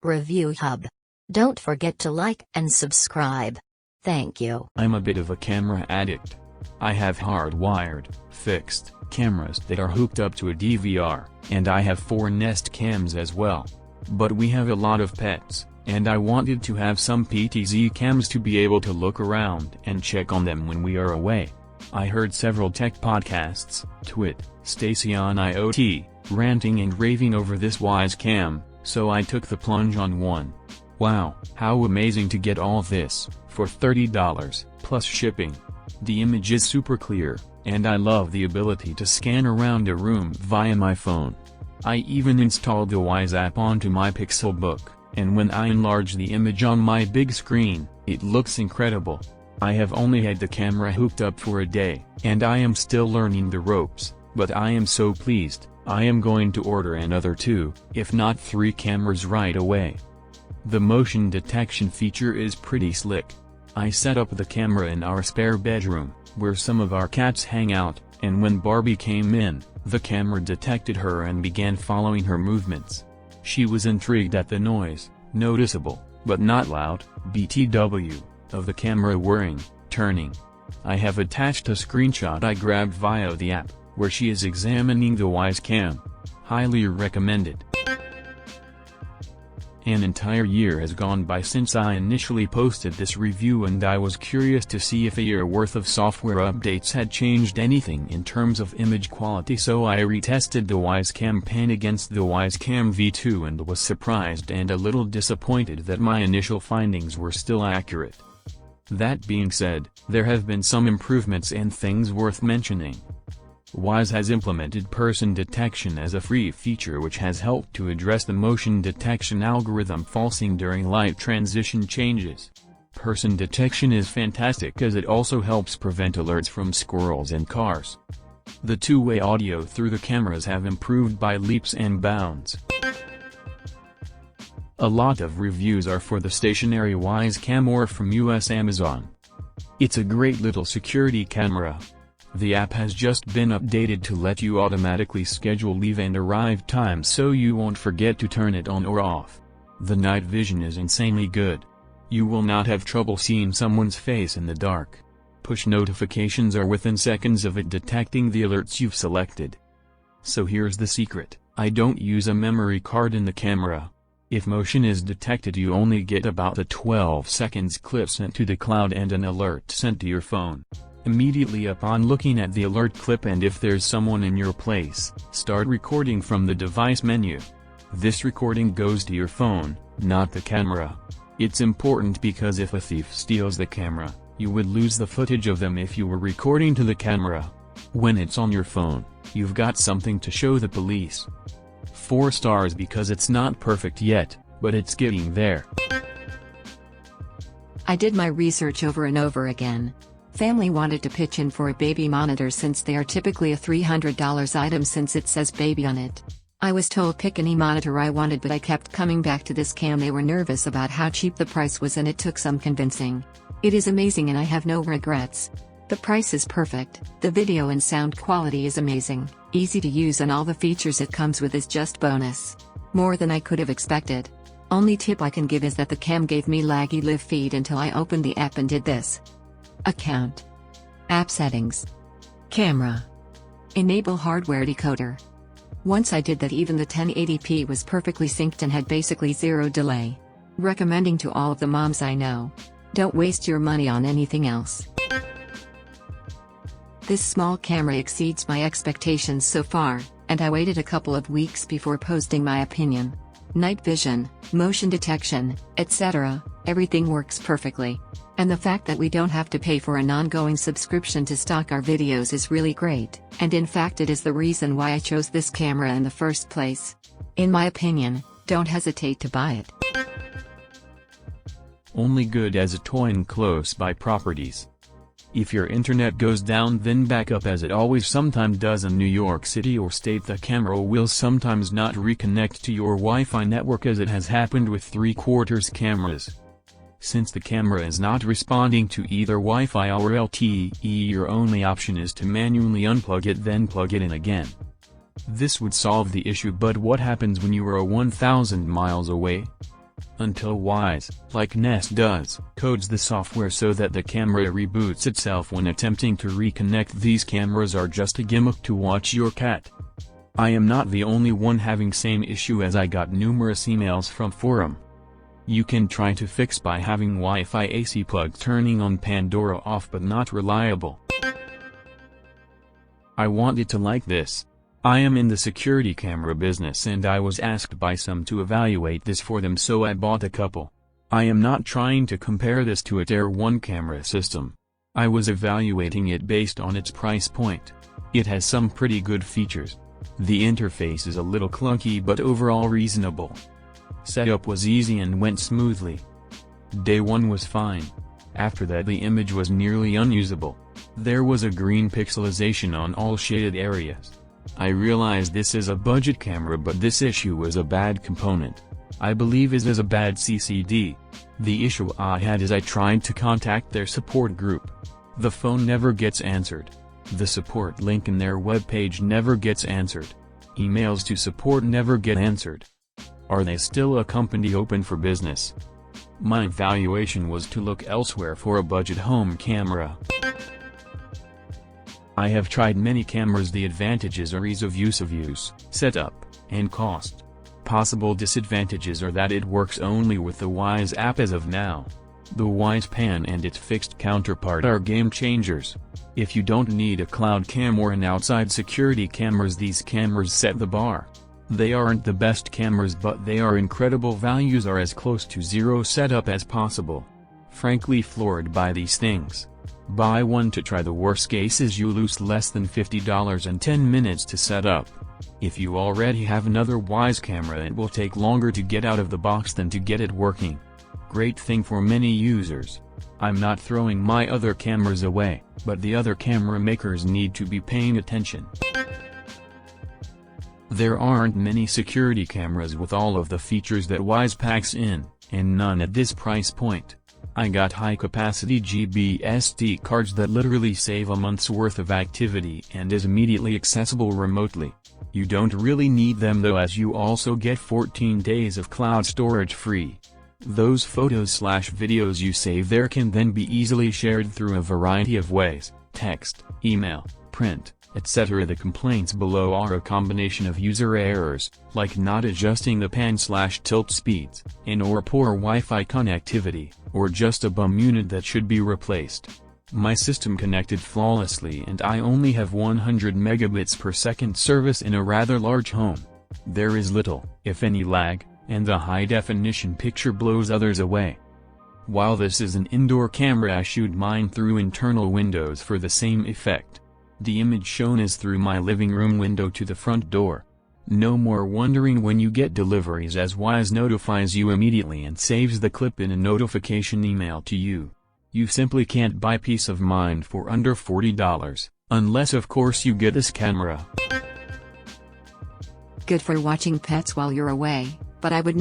Review Hub. Don't forget to like and subscribe. Thank you. I'm a bit of a camera addict. I have hardwired, fixed cameras that are hooked up to a DVR, and I have 4 Nest cams as well. But we have a lot of pets, and I wanted to have some PTZ cams to be able to look around and check on them when we are away. I heard several tech podcasts, Twit, Stacy on IoT, ranting and raving over this Wyze Cam, so I took the plunge on one. Wow, how amazing to get all this, for $30, plus shipping. The image is super clear, and I love the ability to scan around a room via my phone. I even installed the Wyze app onto my Pixelbook, and when I enlarge the image on my big screen, it looks incredible. I have only had the camera hooked up for a day, and I am still learning the ropes, but I am so pleased. I am going to order another 2, if not 3 cameras right away. The motion detection feature is pretty slick. I set up the camera in our spare bedroom, where some of our cats hang out, and when Barbie came in, the camera detected her and began following her movements. She was intrigued at the noise, noticeable, but not loud, BTW, of the camera whirring, turning. I have attached a screenshot I grabbed via the app, where she is examining the Wyze Cam. Highly recommended. An entire year has gone by since I initially posted this review, and I was curious to see if a year worth of software updates had changed anything in terms of image quality, so I retested the Wyze Cam Pan against the Wyze Cam V2 and was surprised and a little disappointed that my initial findings were still accurate. That being said, there have been some improvements and things worth mentioning. Wyze has implemented person detection as a free feature, which has helped to address the motion detection algorithm falsing during light transition changes. Person detection is fantastic as it also helps prevent alerts from squirrels and cars. The two-way audio through the cameras have improved by leaps and bounds. A lot of reviews are for the stationary Wyze Cam or from US Amazon. It's a great little security camera. The app has just been updated to let you automatically schedule leave and arrive times so you won't forget to turn it on or off. The night vision is insanely good. You will not have trouble seeing someone's face in the dark. Push notifications are within seconds of it detecting the alerts you've selected. So here's the secret, I don't use a memory card in the camera. If motion is detected, you only get about a 12 seconds clip sent to the cloud and an alert sent to your phone. Immediately upon looking at the alert clip, and if there's someone in your place, start recording from the device menu. This recording goes to your phone, not the camera. It's important because if a thief steals the camera, you would lose the footage of them if you were recording to the camera. When it's on your phone, you've got something to show the police. 4 stars because it's not perfect yet, but it's getting there. I did my research over and over again. Family wanted to pitch in for a baby monitor since they are typically a $300 item since it says baby on it. I was told pick any monitor I wanted, but I kept coming back to this cam. They were nervous about how cheap the price was and it took some convincing. It is amazing and I have no regrets. The price is perfect, the video and sound quality is amazing, easy to use, and all the features it comes with is just bonus. More than I could have expected. Only tip I can give is that the cam gave me laggy live feed until I opened the app and did this. Account. App settings. Camera. Enable hardware decoder. Once I did that, even the 1080p was perfectly synced and had basically zero delay. Recommending to all of the moms I know. Don't waste your money on anything else. This small camera exceeds my expectations so far, and I waited a couple of weeks before posting my opinion. Night vision, motion detection, etc., everything works perfectly. And the fact that we don't have to pay for an ongoing subscription to stock our videos is really great, and in fact it is the reason why I chose this camera in the first place. In my opinion, don't hesitate to buy it. Only good as a toy in close-by properties. If your internet goes down, then back up as it always sometimes does in New York City or state. The camera will sometimes not reconnect to your Wi-Fi network, as it has happened with 3/4 cameras. Since the camera is not responding to either Wi-Fi or LTE, your only option is to manually unplug it then plug it in again. This would solve the issue, but what happens when you are 1,000 miles away? until Wyze, like Nest does, codes the software so that the camera reboots itself when attempting to reconnect. These cameras are just a gimmick to watch your cat. I am not the only one having same issue, as I got numerous emails from forum. You can try to fix by having Wi-Fi AC plug turning on Pandora off but not reliable. I want it to like this. I am in the security camera business and I was asked by some to evaluate this for them, so I bought a couple. I am not trying to compare this to a Tier 1 camera system. I was evaluating it based on its price point. It has some pretty good features. The interface is a little clunky but overall reasonable. Setup was easy and went smoothly. Day 1 was fine. After that the image was nearly unusable. There was a green pixelization on all shaded areas. I realized this is a budget camera, but this issue was a bad component. I believe it is a bad CCD. The issue I had is I tried to contact their support group. The phone never gets answered. The support link in their webpage never gets answered. Emails to support never get answered. Are they still a company open for business? My evaluation was to look elsewhere for a budget home camera. I have tried many cameras. The advantages are ease of use, setup, and cost. Possible disadvantages are that it works only with the Wyze app as of now. The Wyze Pan and its fixed counterpart are game changers. If you don't need a cloud cam or an outside security cameras, these cameras set the bar. They aren't the best cameras, but they are incredible values, are as close to zero setup as possible. Frankly floored by these things. Buy one to try. The worst case is you lose less than $50 and 10 minutes to set up. If you already have another Wyze camera, it will take longer to get out of the box than to get it working. Great thing for many users. I'm not throwing my other cameras away, but the other camera makers need to be paying attention. There aren't many security cameras with all of the features that Wyze packs in, and none at this price point. I got high-capacity GB SD cards that literally save a month's worth of activity and is immediately accessible remotely. You don't really need them though, as you also get 14 days of cloud storage free. Those photos/videos you save there can then be easily shared through a variety of ways: text, email, print, etc. The complaints below are a combination of user errors, like not adjusting the pan/tilt speeds, and/or poor Wi-Fi connectivity, or just a bum unit that should be replaced. My system connected flawlessly and I only have 100 megabits per second service in a rather large home. There is little, if any, lag, and the high-definition picture blows others away. While this is an indoor camera, I shoot mine through internal windows for the same effect. The image shown is through my living room window to the front door. No more wondering when you get deliveries, as Wyze notifies you immediately and saves the clip in a notification email to you. You simply can't buy peace of mind for under $40, unless of course you get this camera. Good for watching pets while you're away, but I would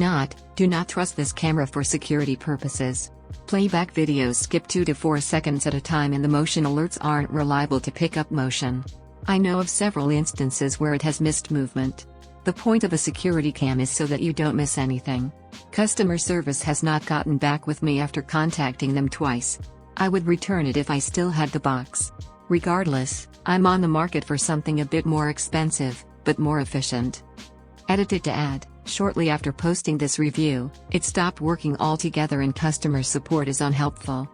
do not trust this camera for security purposes. Playback videos skip 2 to 4 seconds at a time and the motion alerts aren't reliable to pick up motion. I know of several instances where it has missed movement. The point of a security cam is so that you don't miss anything. Customer service has not gotten back with me after contacting them twice. I would return it if I still had the box. Regardless, I'm on the market for something a bit more expensive, but more efficient. Edited to add, shortly after posting this review, it stopped working altogether and customer support is unhelpful.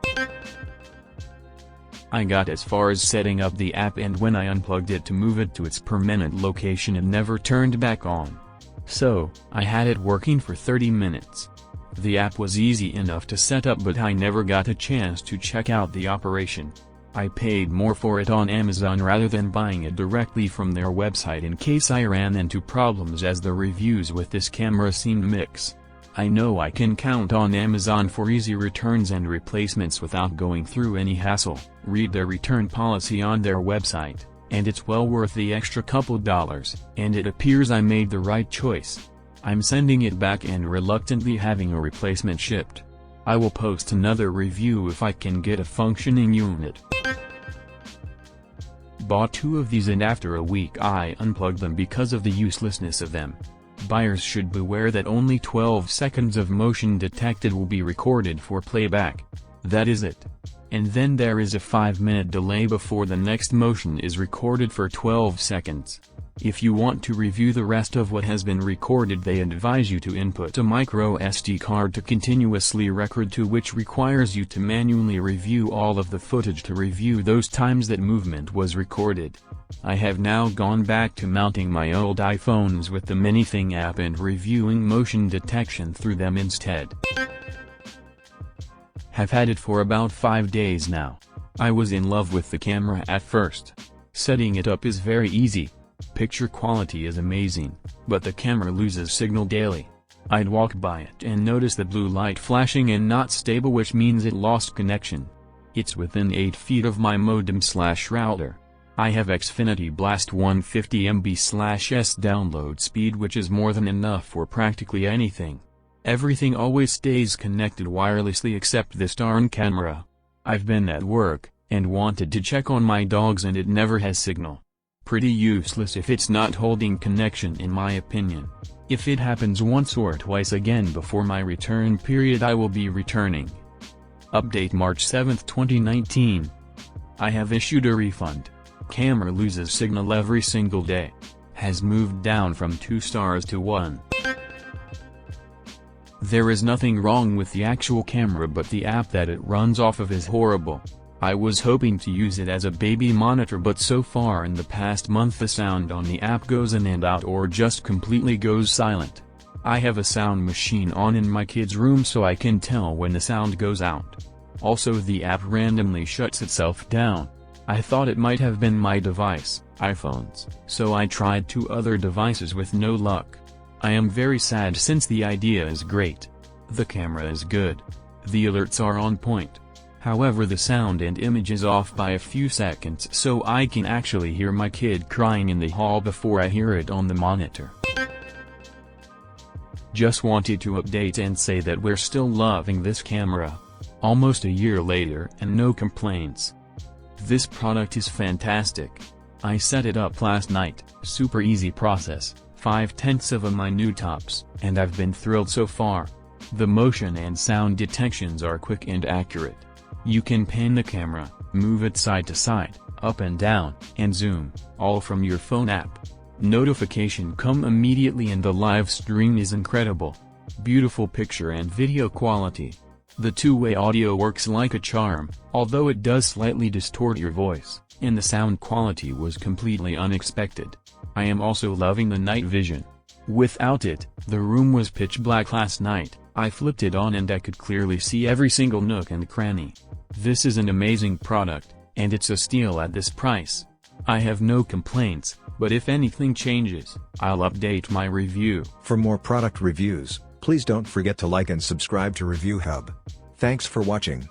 I got as far as setting up the app, and when I unplugged it to move it to its permanent location, it never turned back on. So, I had it working for 30 minutes. The app was easy enough to set up, but I never got a chance to check out the operation. I paid more for it on Amazon rather than buying it directly from their website in case I ran into problems, as the reviews with this camera seemed mixed. I know I can count on Amazon for easy returns and replacements without going through any hassle. Read their return policy on their website, and it's well worth the extra couple dollars, and it appears I made the right choice. I'm sending it back and reluctantly having a replacement shipped. I will post another review if I can get a functioning unit. Bought 2 of these and after a week I unplugged them because of the uselessness of them. Buyers should beware that only 12 seconds of motion detected will be recorded for playback. That is it. And then there is a 5-minute delay before the next motion is recorded for 12 seconds. If you want to review the rest of what has been recorded, they advise you to input a micro SD card to continuously record to, which requires you to manually review all of the footage to review those times that movement was recorded. I have now gone back to mounting my old iPhones with the ManyThing app and reviewing motion detection through them instead. Have had it for about 5 days now. I was in love with the camera at first. Setting it up is very easy. Picture quality is amazing, but the camera loses signal daily. I'd walk by it and notice the blue light flashing and not stable, which means it lost connection. It's within 8 feet of my modem/router. I have Xfinity Blast 150 MB/s download speed, which is more than enough for practically anything. Everything always stays connected wirelessly except this darn camera. I've been at work, and wanted to check on my dogs, and it never has signal. Pretty useless if it's not holding connection, in my opinion. If it happens once or twice again before my return period, I will be returning. Update March 7, 2019. I have issued a refund. Camera loses signal every single day. Has moved down from 2 stars to 1. There is nothing wrong with the actual camera, but the app that it runs off of is horrible. I was hoping to use it as a baby monitor, but so far in the past month the sound on the app goes in and out or just completely goes silent. I have a sound machine on in my kid's room so I can tell when the sound goes out. Also, the app randomly shuts itself down. I thought it might have been my device, iPhones, so I tried 2 other devices with no luck. I am very sad since the idea is great. The camera is good. The alerts are on point. However, the sound and image is off by a few seconds, so I can actually hear my kid crying in the hall before I hear it on the monitor. Just wanted to update and say that we're still loving this camera. Almost a year later and no complaints. This product is fantastic. I set it up last night, super easy process, 5/10 of a minute tops, and I've been thrilled so far. The motion and sound detections are quick and accurate. You can pan the camera, move it side to side, up and down, and zoom, all from your phone app. Notification come immediately and the live stream is incredible. Beautiful picture and video quality. The 2-way audio works like a charm, although it does slightly distort your voice, and the sound quality was completely unexpected. I am also loving the night vision. Without it, the room was pitch black last night. I flipped it on and I could clearly see every single nook and cranny. This is an amazing product, and it's a steal at this price. I have no complaints, but if anything changes, I'll update my review. For more product reviews, please don't forget to like and subscribe to Review Hub. Thanks for watching.